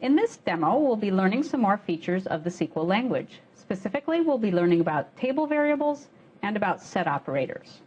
In this demo, we'll be learning some more features of the SQL language. Specifically, we'll be learning about table variables and about set operators.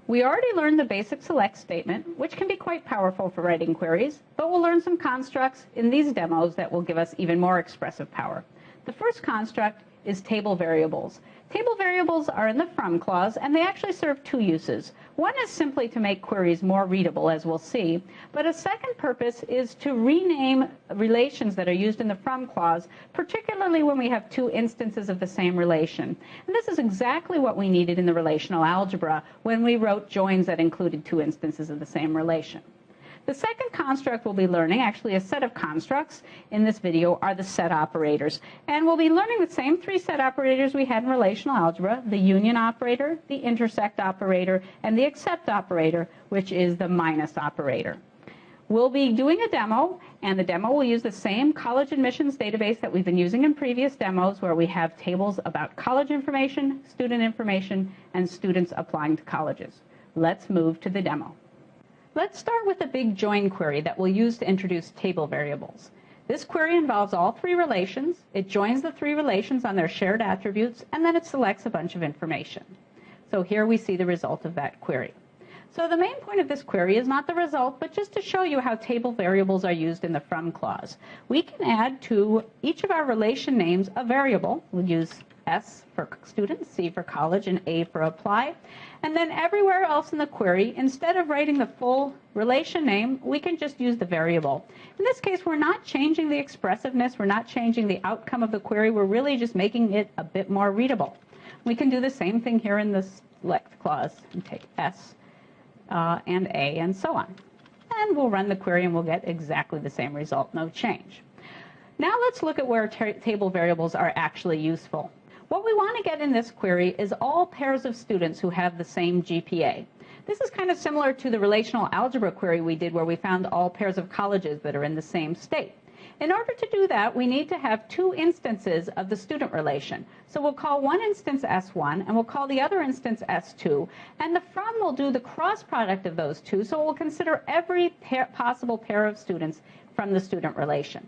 We already learned the basic select statement, which can be quite powerful for writing queries, but we'll learn some constructs in these demos that will give us even more expressive power. The first construct is table variables. Table variables are in the from clause, and they actually serve two uses. One is simply to make queries more readable, as we'll see, but a second purpose is to rename relations that are used in the from clause, particularly when we have two instances of the same relation. And this is exactly what we needed in the relational algebra when we wrote joins that included two instances of the same relation. The second construct we'll be learning, actually a set of constructs in this video, are the set operators. And we'll be learning the same three set operators we had in relational algebra: the union operator, the intersect operator, and the except operator, which is the minus operator. We'll be doing a demo, and the demo will use the same college admissions database that we've been using in previous demos, where we have tables about college information, and students applying to colleges. Let's move to the demo. Let's start with a big join query that we'll use to introduce table variables. This query involves all three relations. It joins the three relations on their shared attributes, and then it selects a bunch of information. So here we see the result of that query. So the main point of this query is not the result, but just to show you how table variables are used in the from clause. We can add to each of our relation names a variable. We'll use S for student, C for college, and A for apply. And then everywhere else in the query, instead of writing the full relation name, we can just use the variable. In this case, we're not changing the expressiveness, we're not changing the outcome of the query, we're really just making it a bit more readable. We can do the same thing here in the select clause and take S and A and so on. And we'll run the query and we'll get exactly the same result, no change. Now let's look at where table variables are actually useful. What we want to get in this query is all pairs of students who have the same GPA. This is kind of similar to the relational algebra query we did, where we found all pairs of colleges that are in the same state. In order to do that, we need to have two instances of the student relation. So we'll call one instance S1, and we'll call the other instance S2. And the from will do the cross product of those two, so we'll consider every possible pair of students from the student relation.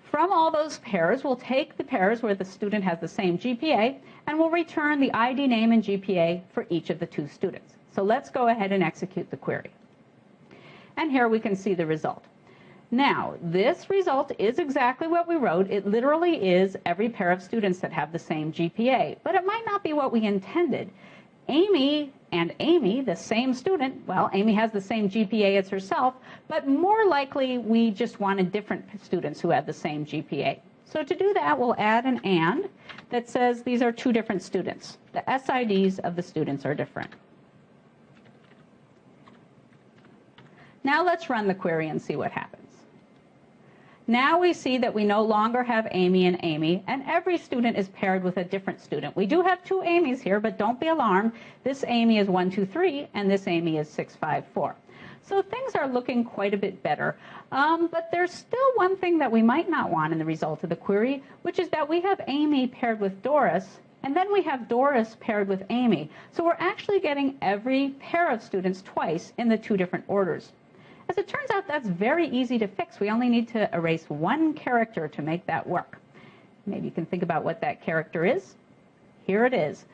From all those pairs, we'll take the pairs where the student has the same GPA, and we'll return the ID name and GPA for each of the two students. So let's go ahead and execute the query. And here we can see the result. Now, this result is exactly what we wrote. It literally is every pair of students that have the same GPA, but it might not be what we intended. Amy and Amy, the same student, well, Amy has the same GPA as herself, but more likely we just wanted different students who had the same GPA. So to do that, we'll add an and that says these are two different students. The SIDs of the students are different. Now let's run the query and see what happens. Now we see that we no longer have Amy and Amy, and every student is paired with a different student. We do have two Amy's here, but don't be alarmed. This Amy is 123, and this Amy is 654. So things are looking quite a bit better. But there's still one thing that we might not want in the result of the query, which is that we have Amy paired with Doris, and then we have Doris paired with Amy. So we're actually getting every pair of students twice in the two different orders. As it turns out, that's very easy to fix. We only need to erase one character to make that work. Maybe you can think about what that character is. Here it is.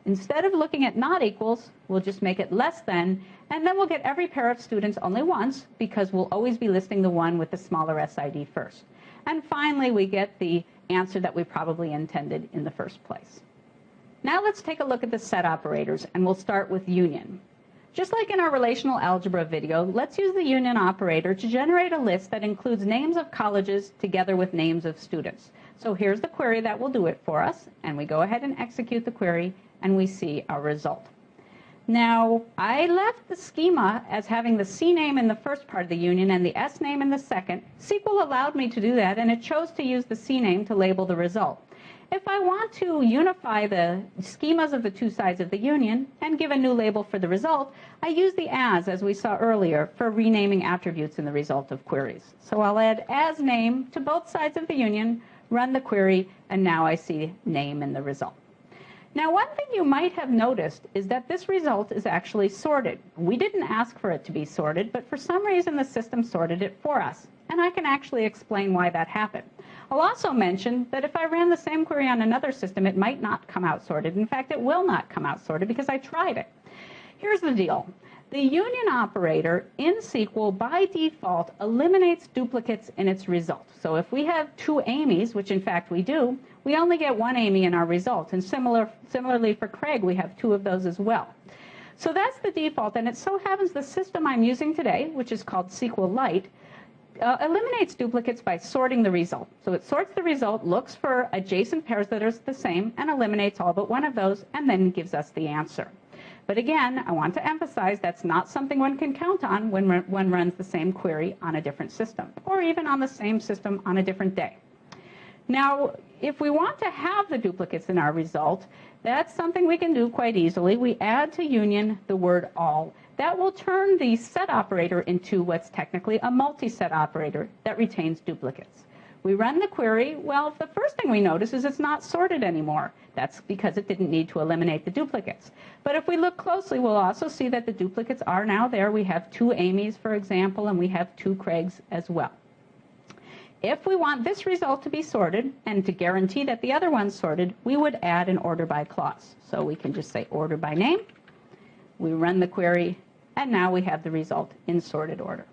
Instead of looking at not equals, we'll just make it less than, and then we'll get every pair of students only once, because we'll always be listing the one with the smaller SID first. And finally, we get the answer that we probably intended in the first place. Now let's take a look at the set operators, and we'll start with union. Just like in our relational algebra video, let's use the union operator to generate a list that includes names of colleges together with names of students. So here's the query that will do it for us, and we go ahead and execute the query, and we see our result. Now, I left the schema as having the C name in the first part of the union and the S name in the second. SQL allowed me to do that, and it chose to use the C name to label the result. If I want to unify the schemas of the two sides of the union and give a new label for the result, I use the as we saw earlier, for renaming attributes in the result of queries. So I'll add as name to both sides of the union, run the query, and now I see name in the result. Now, one thing you might have noticed is that this result is actually sorted. We didn't ask for it to be sorted, but for some reason the system sorted it for us. and I can actually explain why that happened. I'll also mention that if I ran the same query on another system, it might not come out sorted. In fact, it will not come out sorted because I tried it. Here's the deal. The union operator in SQL by default eliminates duplicates in its result. So if we have two Amy's, which in fact we do, we only get one Amy in our result. And similarly for Craig, we have two of those as well. So that's the default, and it so happens the system I'm using today, which is called SQLite, eliminates duplicates by sorting the result. So it sorts the result, looks for adjacent pairs that are the same, and eliminates all but one of those, and then gives us the answer. But again, I want to emphasize that's not something one can count on when one runs the same query on a different system, or even on the same system on a different day. Now, if we want to have the duplicates in our result, that's something we can do quite easily. We add to union the word all. That will turn the set operator into what's technically a multi-set operator that retains duplicates. We run the query. Well, the first thing we notice is it's not sorted anymore. That's because it didn't need to eliminate the duplicates. But if we look closely, we'll also see that the duplicates are now there. We have two Amy's, for example, and we have two Craigs as well. If we want this result to be sorted and to guarantee that the other one's sorted, we would add an order by clause. So we can just say order by name. We run the query, and now we have the result in sorted order.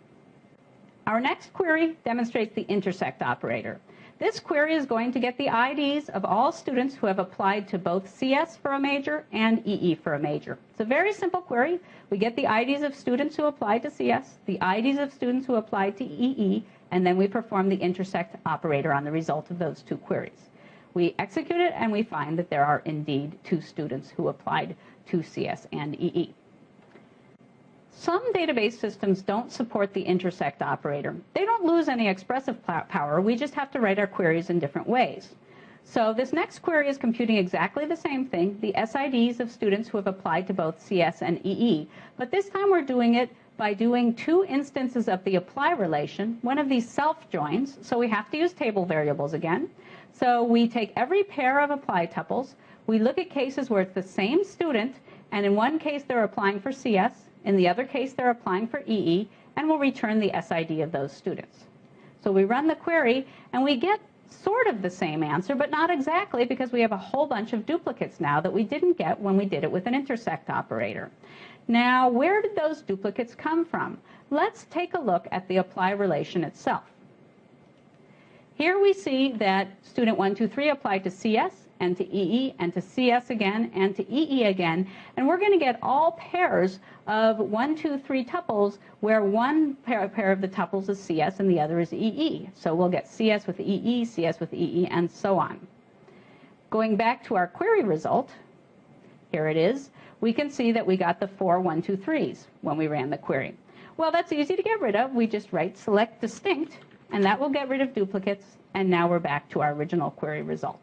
Our next query demonstrates the intersect operator. This query is going to get the IDs of all students who have applied to both CS for a major and EE for a major. It's a very simple query. We get the IDs of students who applied to CS, the IDs of students who applied to EE, and then we perform the intersect operator on the result of those two queries. We execute it, and we find that there are indeed two students who applied to CS and EE. Some database systems don't support the intersect operator. They don't lose any expressive power. We just have to write our queries in different ways. So this next query is computing exactly the same thing, the SIDs of students who have applied to both CS and EE. But this time we're doing it by doing two instances of the apply relation, one of these self-joins. So we have to use table variables again. So we take every pair of apply tuples. We look at cases where it's the same student, and in one case they're applying for CS. In the other case, they're applying for EE, and we'll return the SID of those students. So we run the query, and we get sort of the same answer, but not exactly, because we have a whole bunch of duplicates now that we didn't get when we did it with an intersect operator. Now, where did those duplicates come from? Let's take a look at the apply relation itself. Here we see that student 1, 2, 3 applied to CS, and to EE, and to CS again, and to EE again. And we're going to get all pairs of 1, 2, 3 tuples where one pair of the tuples is CS and the other is EE. So we'll get CS with EE, CS with EE, and so on. Going back to our query result, here it is, we can see that we got the 4 1, 2, 3s when we ran the query. Well, that's easy to get rid of. We just write select distinct, and that will get rid of duplicates, and now we're back to our original query result.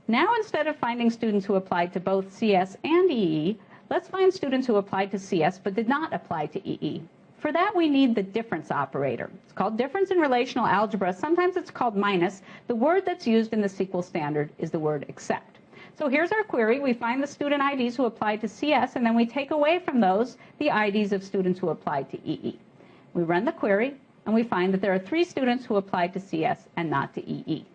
Now, instead of finding students who applied to both CS and EE, let's find students who applied to CS but did not apply to EE. For that, we need the difference operator. It's called difference in relational algebra. Sometimes it's called minus. The word that's used in the SQL standard is the word except. So here's our query. We find the student IDs who applied to CS, and then we take away from those the IDs of students who applied to EE. We run the query, and we find that there are 3 students who applied to CS and not to EE.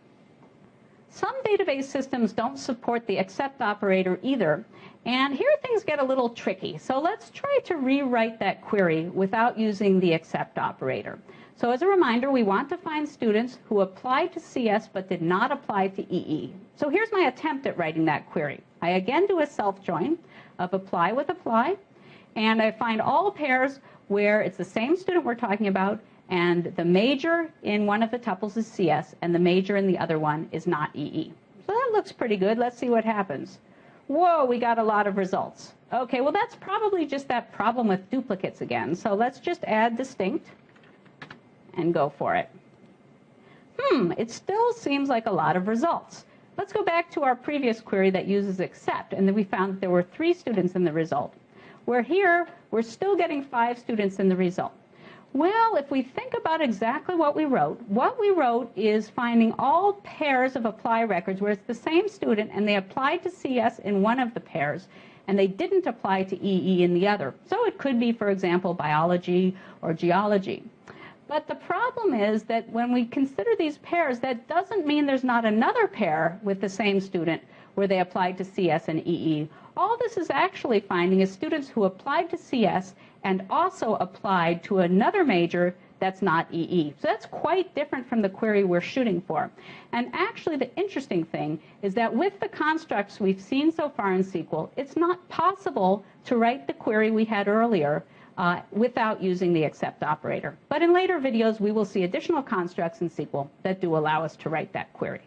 Some database systems don't support the except operator either, and here things get a little tricky. So let's try to rewrite that query without using the except operator. So as a reminder, we want to find students who applied to CS but did not apply to EE. So here's my attempt at writing that query. I again do a self-join of apply with apply, and I find all pairs where it's the same student we're talking about, and the major in one of the tuples is CS, and the major in the other one is not EE. So that looks pretty good. Let's see what happens. Whoa, we got a lot of results. Okay, well, that's probably just that problem with duplicates again. So let's just add distinct and go for it. It still seems like a lot of results. Let's go back to our previous query that uses except, and then we found that there were 3 students in the result, where here we're still getting 5 students in the result. Well, if we think about exactly what we wrote is finding all pairs of apply records where it's the same student and they applied to CS in one of the pairs and they didn't apply to EE in the other. So it could be, for example, biology or geology. But the problem is that when we consider these pairs, that doesn't mean there's not another pair with the same student where they applied to CS and EE. All this is actually finding is students who applied to CS and also applied to another major that's not EE. So that's quite different from the query we're shooting for. And actually the interesting thing is that with the constructs we've seen so far in SQL, it's not possible to write the query we had earlier without using the except operator. But in later videos, we will see additional constructs in SQL that do allow us to write that query.